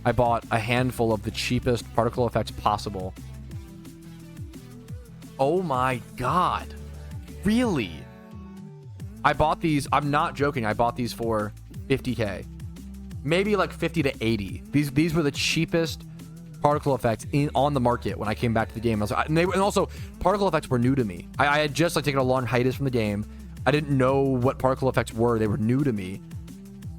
I bought a handful of the cheapest particle effects possible. Oh my god. Really? I bought these. I'm not joking. I bought these for 50k. Maybe like 50 to 80. These were the cheapest particle effects on the market when I came back to the game. And also, particle effects were new to me. I had just taken a long hiatus from the game. I didn't know what particle effects were. They were new to me.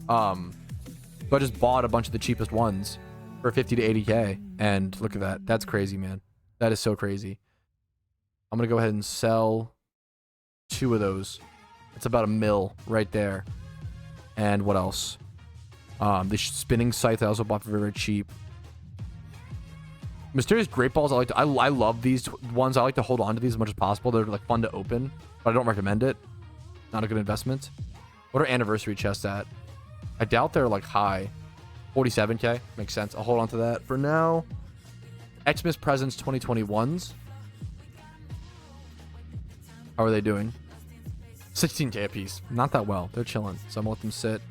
So I just bought a bunch of the cheapest ones for 50 to 80k. And look at that. That's crazy, man. That is so crazy. I'm going to go ahead and sell 2 of those. It's about $1 mil right there. And what else? The spinning scythe I also bought for very, very cheap. Mysterious Great Balls, I love these ones. I like to hold on to these as much as possible. They're like fun to open, but I don't recommend it. Not a good investment. What are anniversary chests at? I doubt they're like high. 47k. Makes sense. I'll hold on to that for now. Xmas Presents 2021s. How are they doing? 16k a piece. Not that well. They're chilling. So I'm gonna let them sit.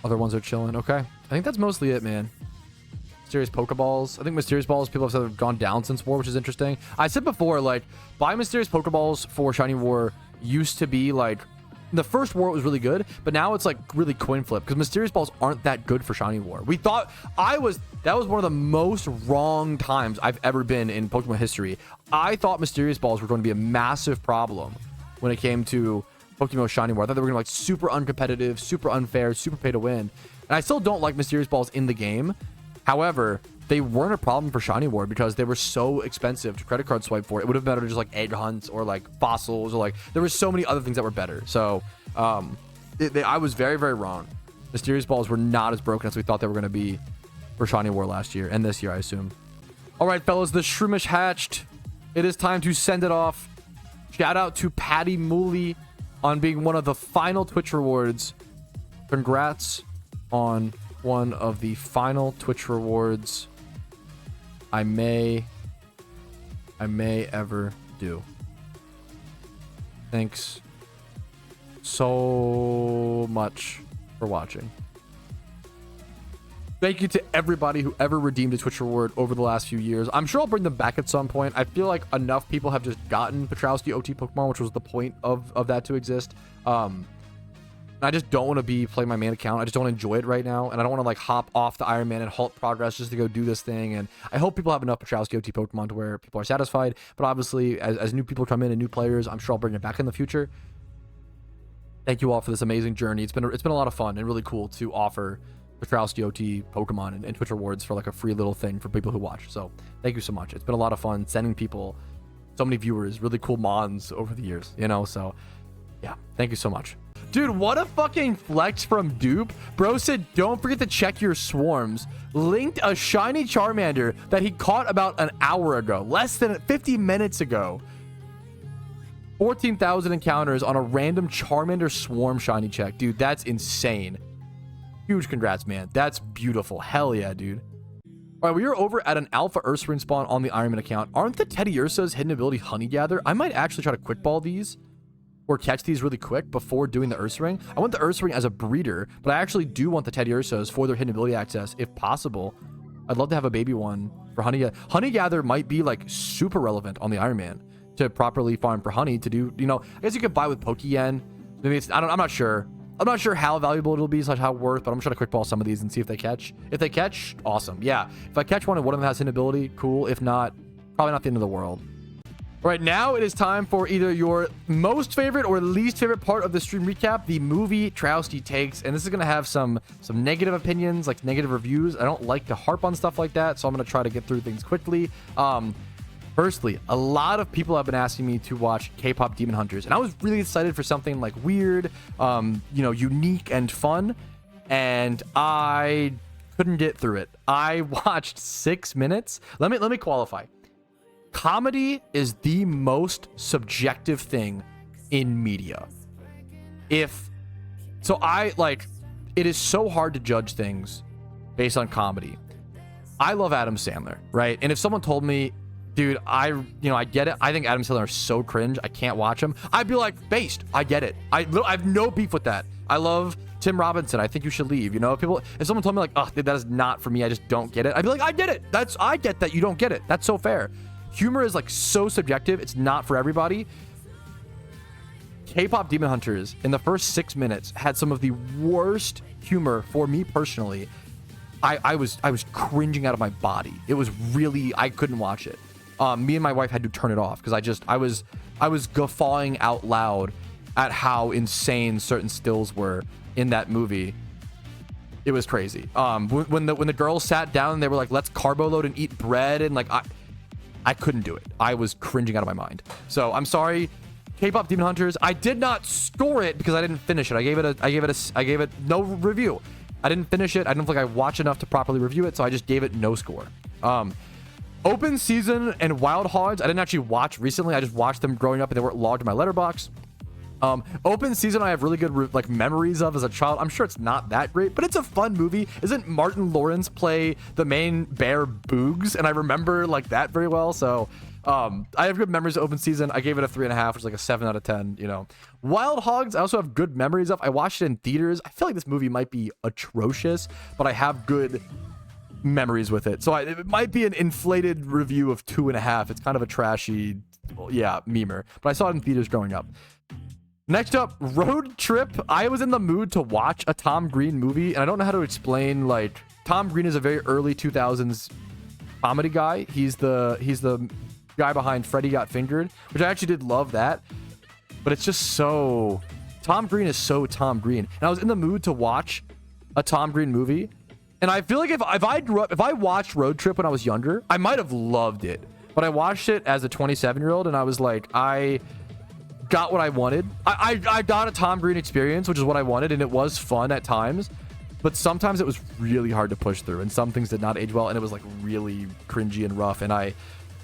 Other ones are chilling. Okay. I think that's mostly it, man. Mysterious Pokeballs. I think Mysterious Balls, people have said have gone down since War, which is interesting. I said before, like, buy Mysterious Pokeballs for Shiny War used to be, like, the first War it was really good, but now it's, like, really coin flip, because Mysterious Balls aren't that good for Shiny War. We thought, that was one of the most wrong times I've ever been in Pokemon history. I thought Mysterious Balls were going to be a massive problem when it came to Pokemon Shiny War. I thought they were going to be, like, super uncompetitive, super unfair, super pay to win. And I still don't like Mysterious Balls in the game. However, they weren't a problem for Shiny War because they were so expensive to credit card swipe for. It would have been better just like egg hunts or like fossils or like there were so many other things that were better. So I was very, very wrong. Mysterious Balls were not as broken as we thought they were going to be for Shiny War last year and this year, I assume. All right, fellas, the shroomish hatched. It is time to send it off. Shout out to Patty Mooley on being one of the final Twitch rewards. Congrats on one of the final Twitch rewards I may ever do. Thanks so much for watching. Thank you to everybody who ever redeemed a Twitch reward over the last few years. I'm sure I'll bring them back at some point. I feel like enough people have just gotten Patrouski OT Pokemon, which was the point of that to exist. I just don't want to be playing my main account. I just don't enjoy it right now. And I don't want to like hop off the Iron Man and halt progress just to go do this thing. And I hope people have enough Patrouski OT Pokemon to where people are satisfied. But obviously, as new people come in and new players, I'm sure I'll bring it back in the future. Thank you all for this amazing journey. It's been a lot of fun and really cool to offer Patrouski OT Pokemon and Twitch rewards for like a free little thing for people who watch. So thank you so much. It's been a lot of fun sending people so many viewers, really cool mons over the years, you know? So yeah, thank you so much. Dude, what a fucking flex from Dupe. Bro said, don't forget to check your swarms. Linked a shiny Charmander that he caught about an hour ago, less than 50 minutes ago. 14,000 encounters on a random Charmander swarm shiny check. Dude, that's insane. Huge congrats, man. That's beautiful. Hell yeah, dude. All right, we are over at an Alpha Ursaring spawn on the Ironman account. Aren't the Teddy Ursa's hidden ability Honey Gather? I might actually try to quick ball these or catch these really quick before doing the Ursaring. I want the Ursaring as a breeder, but I actually do want the Teddy Ursa's for their hidden ability access if possible. I'd love to have a baby one for Honey Gather. Honey Gather might be like super relevant on the Ironman to properly farm for honey to do, you know, I guess you could buy with Pokeyen. Maybe it's, I'm not sure. I'm not sure how valuable it'll be, / how worth, but I'm trying to quick ball some of these and see if they catch. If they catch, awesome. Yeah. If I catch one and one of them has an ability, cool. If not, probably not the end of the world. All right, now it is time for either your most favorite or least favorite part of the stream recap, the Movietrouski takes. And this is going to have some negative opinions, like negative reviews. I don't like to harp on stuff like that, so I'm going to try to get through things quickly. Firstly, a lot of people have been asking me to watch K-pop Demon Hunters, and I was really excited for something like weird, you know, unique and fun, and I couldn't get through it. I watched 6 minutes. Let me qualify. Comedy is the most subjective thing in media. It is so hard to judge things based on comedy. I love Adam Sandler, right? And if someone told me, dude, I get it, I think Adam Sandler is so cringe, I can't watch him, I'd be like, based, I get it. I have no beef with that. I love Tim Robinson, I think you should leave. You know, if someone told me like, oh, that is not for me, I just don't get it, I'd be like, I get it. I get that you don't get it. That's so fair. Humor is like so subjective. It's not for everybody. K-pop Demon Hunters in the first 6 minutes had some of the worst humor for me personally. I was cringing out of my body. It was really, I couldn't watch it. Me and my wife had to turn it off because I was guffawing out loud at how insane certain stills were in that movie. It was crazy. When the girls sat down and they were like, let's carbo load and eat bread, and like I couldn't do it. I was cringing out of my mind. So I'm sorry, K-pop Demon Hunters. I did not score it because I didn't finish it. I gave it no review. I didn't finish it. I didn't feel like I watched enough to properly review it, so I just gave it no score. Open Season and Wild Hogs, I didn't actually watch recently. I just watched them growing up and they weren't logged in my letterbox. Open Season I have really good like memories of as a child. I'm sure it's not that great, but it's a fun movie. Isn't Martin Lawrence play the main bear Boogs? And I remember like that very well. So I have good memories of Open Season. I gave it a 3.5, which is like a 7 out of 10, you know. Wild Hogs I also have good memories of. I watched it in theaters. I feel like this movie might be atrocious, but I have good memories with it. So it might be an inflated review of 2.5. It's kind of a trashy, yeah, memer. But I saw it in theaters growing up. Next up, Road Trip. I was in the mood to watch a Tom Green movie, and I don't know how to explain, like, Tom Green is a very early 2000s comedy guy. He's the guy behind Freddy Got Fingered, which I actually did love that. But it's just so... Tom Green is so Tom Green. And I was in the mood to watch a Tom Green movie, and I feel like if I watched Road Trip when I was younger, I might have loved it. But I watched it as a 27-year-old, and I was like, I got what I wanted. I got a Tom Green experience, which is what I wanted, and it was fun at times. but sometimes it was really hard to push through, and some things did not age well, and it was like really cringy and rough, and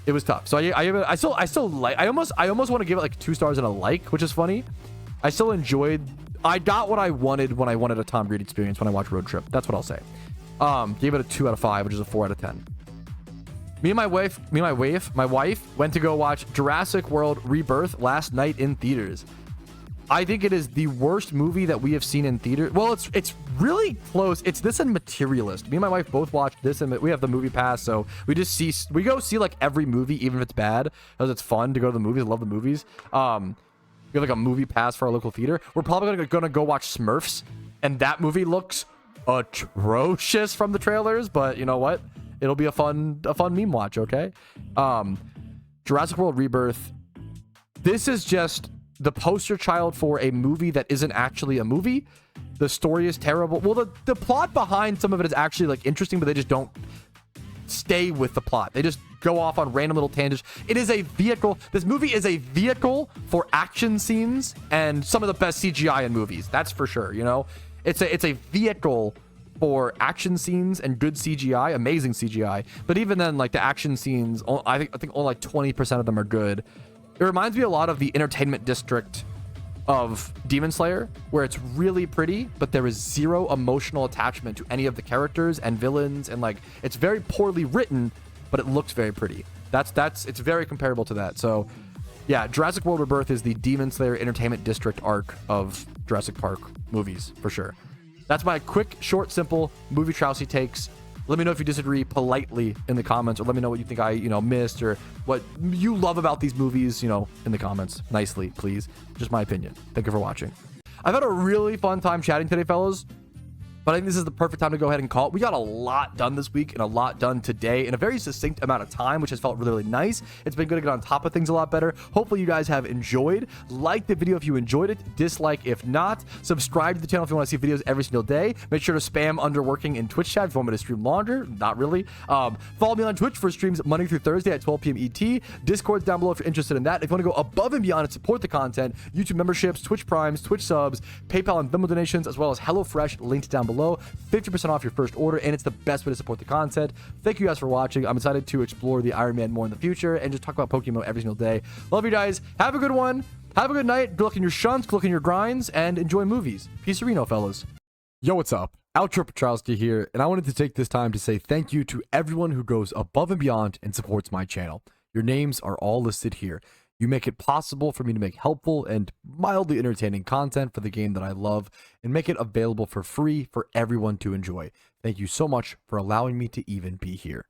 it was tough. So I still like, I almost want to give it like 2 stars and a like, which is funny. I still enjoyed, I got what I wanted when I wanted a Tom Green experience when I watched Road Trip. That's what I'll say. Gave it a 2 out of 5, which is a 4 out of 10. My wife went to go watch Jurassic World Rebirth last night in theaters. I think it is the worst movie that we have seen in theater. Well, it's really close. It's this and Materialist. Me and my wife both watched this, and we have the movie pass, so we go see like every movie, even if it's bad, because it's fun to go to the movies. I love the movies. We have like a movie pass for our local theater. We're probably gonna go watch Smurfs, and that movie looks atrocious from the trailers, but you know what? It'll be a fun meme watch, okay? Jurassic World Rebirth. This is just the poster child for a movie that isn't actually a movie. The story is terrible. Well, the plot behind some of it is actually like interesting, but they just don't stay with the plot. They just go off on random little tangents. It is a vehicle. This movie is a vehicle for action scenes and some of the best CGI in movies. That's for sure. You know, it's a vehicle for action scenes and good CGI, amazing CGI. But even then, like the action scenes, I think only like 20% of them are good. It reminds me a lot of the entertainment district of Demon Slayer, where it's really pretty, but there is zero emotional attachment to any of the characters and villains, and like it's very poorly written, but it looks very pretty. It's very comparable to that. So yeah, Jurassic World Rebirth is the Demon Slayer entertainment district arc of Jurassic Park movies for sure. That's my quick, short, simple Movietrouski takes. Let me know if you disagree politely in the comments, or let me know what you think I, missed, or what you love about these movies, in the comments. Nicely, please. Just my opinion. Thank you for watching. I've had a really fun time chatting today, fellas. But I think this is the perfect time to go ahead and call it. We got a lot done this week and a lot done today in a very succinct amount of time, which has felt really, really nice. It's been good to get on top of things a lot better. Hopefully you guys have enjoyed. Like the video if you enjoyed it. Dislike if not. Subscribe to the channel if you want to see videos every single day. Make sure to spam underworking in Twitch chat if you want me to stream longer. Not really. Follow me on Twitch for streams Monday through Thursday at 12 p.m. ET. Discord's down below if you're interested in that. If you want to go above and beyond and support the content, YouTube memberships, Twitch Primes, Twitch subs, PayPal and Venmo donations, as well as HelloFresh linked down below. 50% off your first order, and it's the best way to support the content. Thank you guys for watching. I'm excited to explore the Iron Man more in the future and just talk about PokeMMO every single day. Love you guys. Have a good one. Have a good night. Good luck in your shunts, good luck in your grinds, and enjoy movies. Peace Reno, fellas. Yo, what's up? Outro Patrouski here, and I wanted to take this time to say thank you to everyone who goes above and beyond and supports my channel. Your names are all listed here. You make it possible for me to make helpful and mildly entertaining content for the game that I love and make it available for free for everyone to enjoy. Thank you so much for allowing me to even be here.